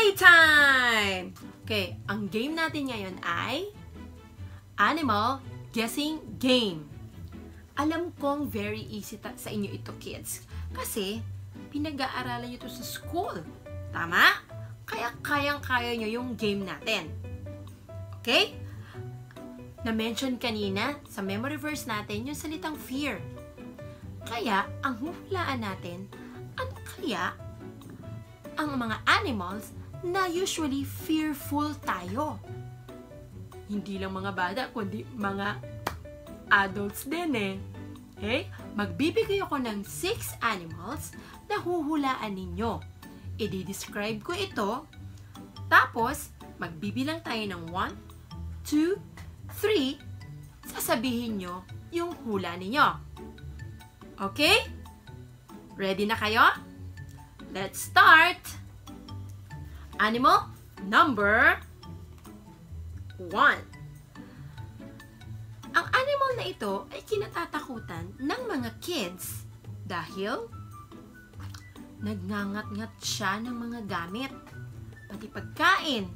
Playtime! Okay, ang game natin ngayon ay Animal Guessing Game. Alam kong very easy sa inyo ito, kids. Kasi, pinag-aaralan nyo ito sa school. Tama? Kaya kayang-kaya nyo yung game natin. Okay? Na-mention kanina sa memory verse natin yung salitang fear. Kaya, ang huhulaan natin, ano kaya ang mga animals na usually fearful tayo? Hindi lang mga bata, kundi mga adults din eh. Okay? Magbibigay ako ng 6 animals na huhulaan ninyo. I-describe ko ito. Tapos, magbibilang tayo ng 1, 2, 3. Sasabihin nyo yung hula ninyo. Okay? Ready na kayo? Let's start! Animal number 1. Ang animal na ito ay kinatatakutan ng mga kids dahil nagngangat-ngat siya ng mga gamit, pati pagkain,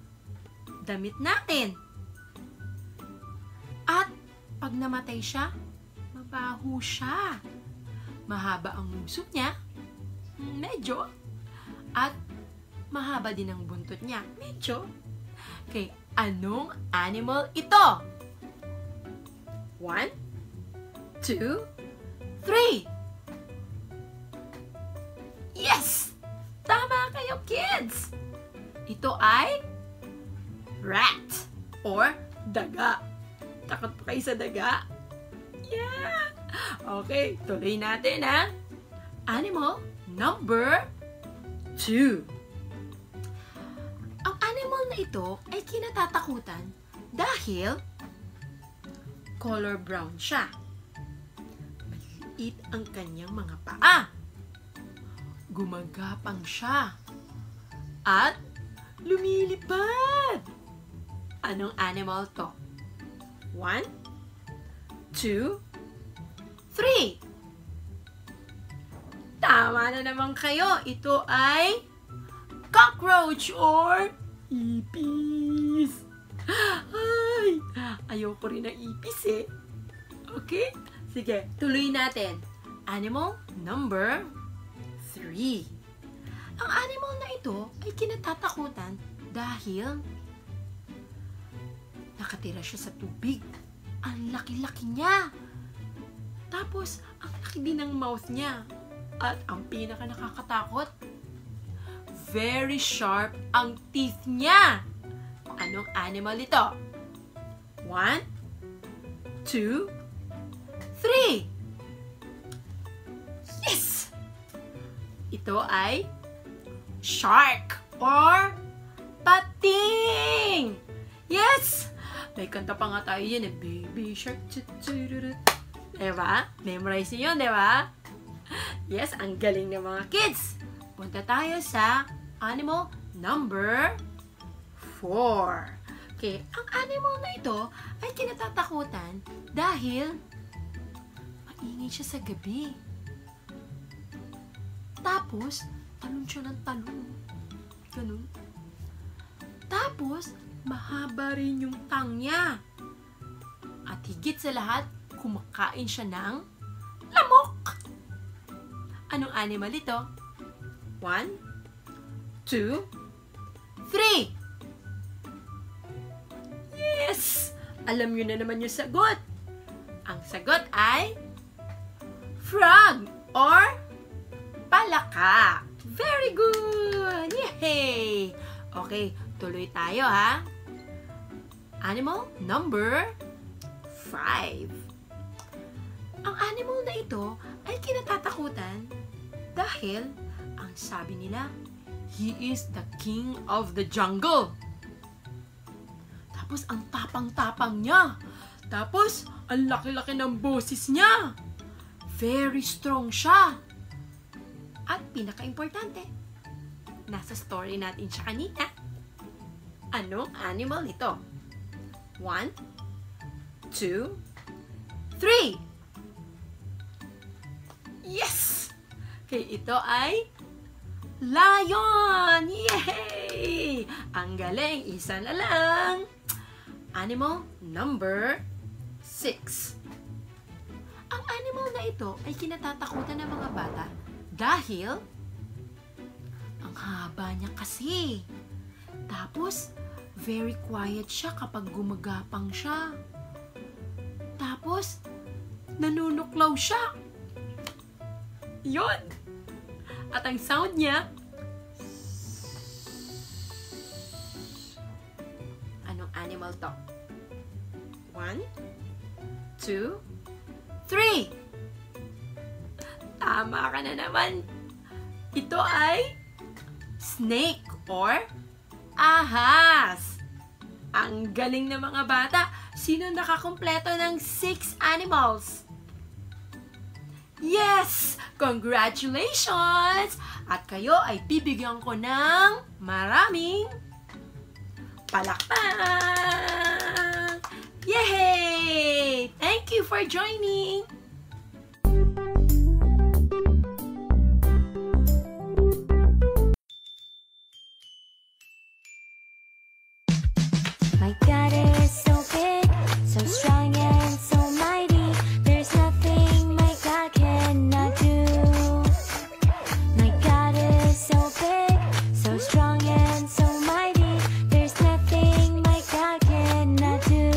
damit natin. At pag namatay siya, mabaho siya. Mahaba ang nguso niya, medyo. At mahaba din ang buntot niya, medyo. Okay, anong animal ito? 1, 2, 3. Yes! Tama kayo, kids! Ito ay rat or daga. Takot pa kayo sa daga? Yeah! Okay, tuloy natin ha. Animal number 2. Ang animal na ito ay kinatatakutan dahil color brown siya. Maliit ang kanyang mga paa. Gumagapang siya. At lumilipad. Anong animal to? 1, 2, 3. Tama na naman kayo. Ito ay cockroach or ipis. Ay, ayoko rin ng ipis eh. Okay? Sige, tuloy natin. Animal number 3. Ang animal na ito ay kinatatakutan dahil nakatira siya sa tubig. Ang laki-laki niya. Tapos, ang laki din ng mouth niya. At ang pinaka nakakatakot, very sharp ang teeth niya. Anong animal ito? 1, 2, 3. Yes! Ito ay shark or pating. Yes! May kanta pa nga tayo yan eh. Baby shark. Diba? Memorize niyo yun, diba? Yes, ang galing ng mga kids. Punta tayo sa animal number 4. Okay, ang animal na ito ay kinatatakutan dahil maingay siya sa gabi. Tapos, talon siya ng talon. Ganun. Tapos, mahaba rin yung tang niya. At higit sa lahat, kumakain siya ng lamok. Anong animal ito? 1, 2, 3. Yes! Alam nyo na naman yung sagot. Ang sagot ay frog or palaka. Very good! Yay! Okay, tuloy tayo ha. Animal number 5. Ang animal na ito ay kinatatakutan dahil ang sabi nila, he is the king of the jungle. Tapos ang tapang-tapang niya. Tapos ang laki-laki ng boses niya. Very strong siya. At pinaka-importante, nasa story natin siya kanina. Anong animal ito? 1, 2, 3. Yes! Okay, ito ay lion! Yay! Yay! Ang galing! Isa na lang! Animal number 6. Ang animal na ito ay kinatatakutan ng mga bata dahil ang haba niya kasi. Tapos, very quiet siya kapag gumagapang siya. Tapos, nanunuklaw siya. Yun! At ang sound niya, anong animal to? 1, 2, 3! Tama ka na naman! Ito ay snake or ahas! Ang galing ng mga bata! Sino nakakumpleto ng 6 animals? Yes! Congratulations! At kayo ay bibigyan ko ng maraming palakpak! Yay! Thank you for joining! My God is so big, so strong and so mighty. There's nothing my God cannot do. My God is so big, so strong and so mighty. There's nothing my God cannot do.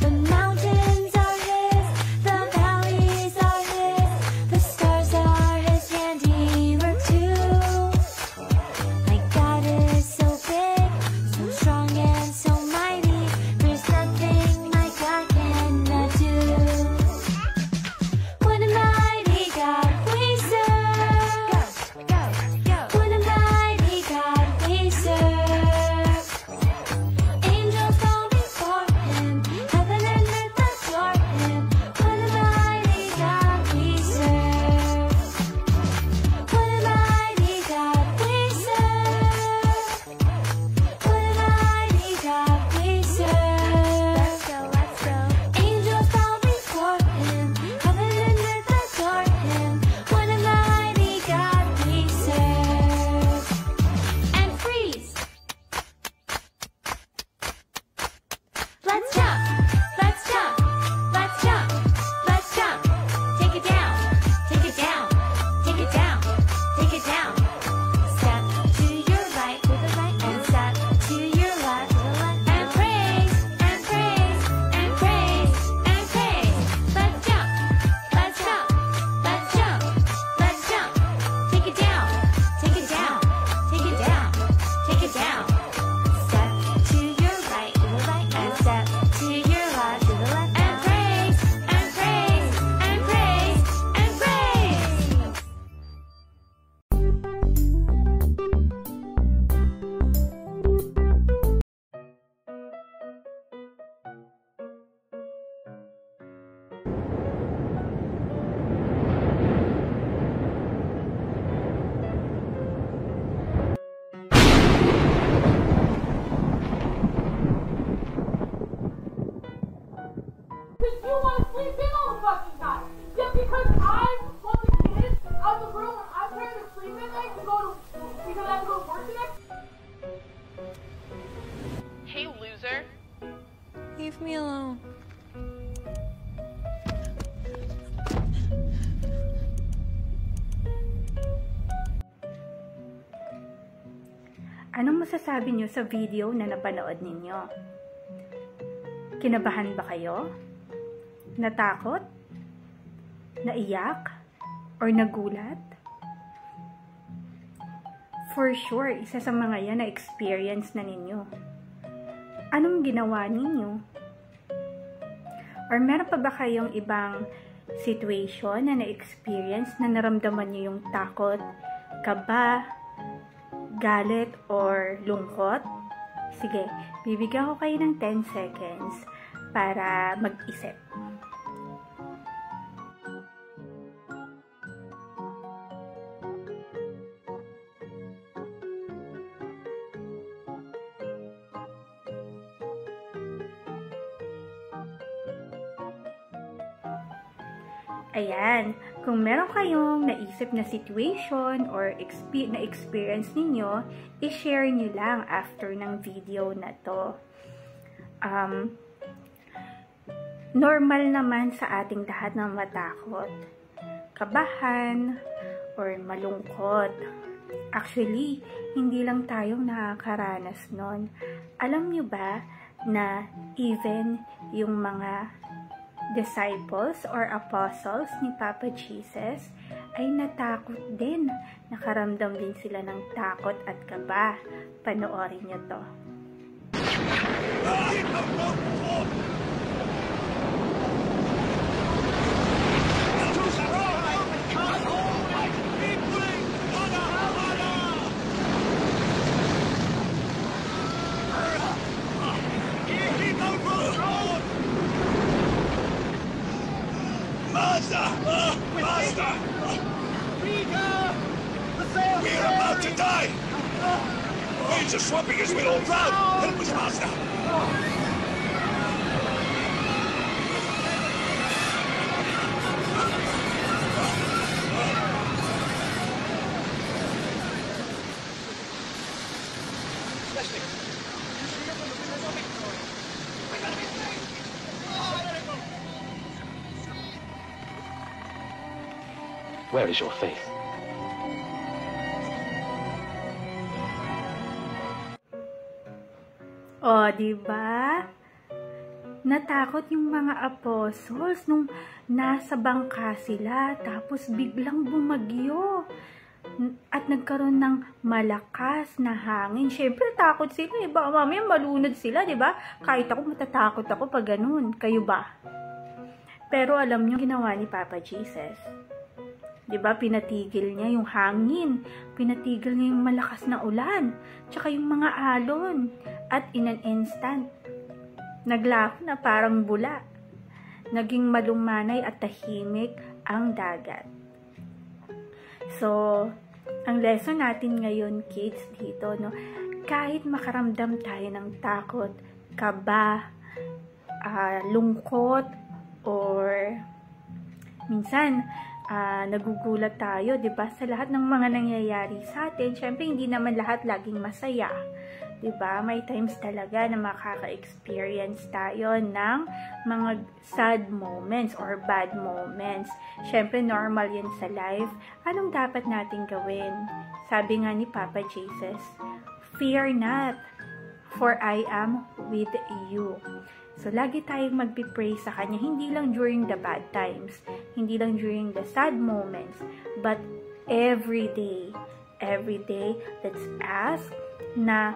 The mountains are His, the valleys are His, the stars are His handiwork too. My God is so big, so strong and so mighty. There's nothing my God cannot do. What a mighty God we serve. What a mighty God we serve. Angels bow before Him, heaven and earth adore Him. What a mighty God we serve. What a mighty God we serve. What a mighty God we serve. Let's go. Angels bow before Him, heaven and earth adore Him. What a mighty God we serve. And freeze. Let's jump. Let's jump. Let's jump. Let's jump. Take it down. Take it down. Take it down. Take it down. Step to your right with the right and step to your left with the left. And praise and praise and praise and praise. Let's jump. Let's jump. Let's jump. Let's jump. Take it down. Take it down. Take it down. Take it down. Step to your right with the right and step to your left with the left. And praise and praise and praise and praise. Because you want to sleep in all the fucking time. Yeah, because I want the kids out of the room when I'm trying to sleep at night because I have to go to work the next. Hey, loser. Leave me alone. Anong masasabi niyo sa video na napanood ninyo? Kinabahan ba kayo? Natakot? Naiyak? Or nagulat? For sure, isa sa mga yan na experience na ninyo. Anong ginawa ninyo? Or meron pa ba kayong ibang situation na na-experience na naramdaman niyo yung takot, kaba, galit, or lungkot? Sige, bibigyan ko kayo ng 10 seconds para mag-isip. Ayan, kung meron kayong naisip na situation or na-experience ninyo, i-share nyo lang after ng video na to. Normal naman sa ating lahat na matakot, kabahan, or malungkot. Actually, hindi lang tayong nakakaranas nun. Alam nyo ba na even yung mga disciples or apostles ni Papa Jesus ay natakot din. Nakaramdam din sila ng takot at kaba. Panoorin nyo to. Master! We're about to die! Waves are swamping us, we'll all drown! Help us, Master! Where is your faith? O, diba? Natakot yung mga apostles nung nasa bangka sila, tapos biglang bumagyo. At nagkaroon ng malakas na hangin. Siyempre, takot sila. Baka mamaya malunod sila, diba? Kahit ako, matatakot ako pag ganun. Kayo ba? Pero alam nyo, ginawa ni Papa Jesus. Diba, pinatigil niya yung hangin, pinatigil niya yung malakas na ulan, tsaka yung mga alon, at in an instant, naglaho na parang bula. Naging malumanay at tahimik ang dagat. So, ang lesson natin ngayon, kids, dito, no, kahit makaramdam tayo ng takot, kaba, lungkot, or minsan, nagugulat tayo, diba? Sa lahat ng mga nangyayari sa atin, syempre hindi naman lahat laging masaya. Diba? May times talaga na makaka-experience tayo ng mga sad moments or bad moments. Syempre normal yan sa life. Anong dapat natin gawin? Sabi nga ni Papa Jesus, "Fear not, for I am with you." So, lagi tayong magpipray sa Kanya, hindi lang during the bad times, hindi lang during the sad moments, but every day, let's ask na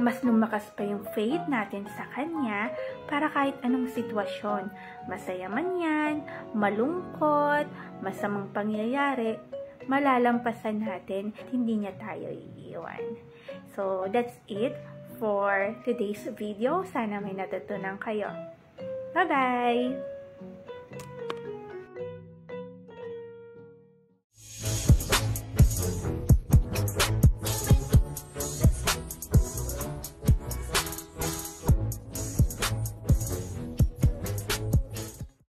mas lumakas pa yung faith natin sa Kanya para kahit anong sitwasyon, masaya man yan, malungkot, masamang pangyayari, malalampasan natin, hindi niya tayo iiwan. So, that's it for today's video. Sana may natutunan kayo. Bye-bye!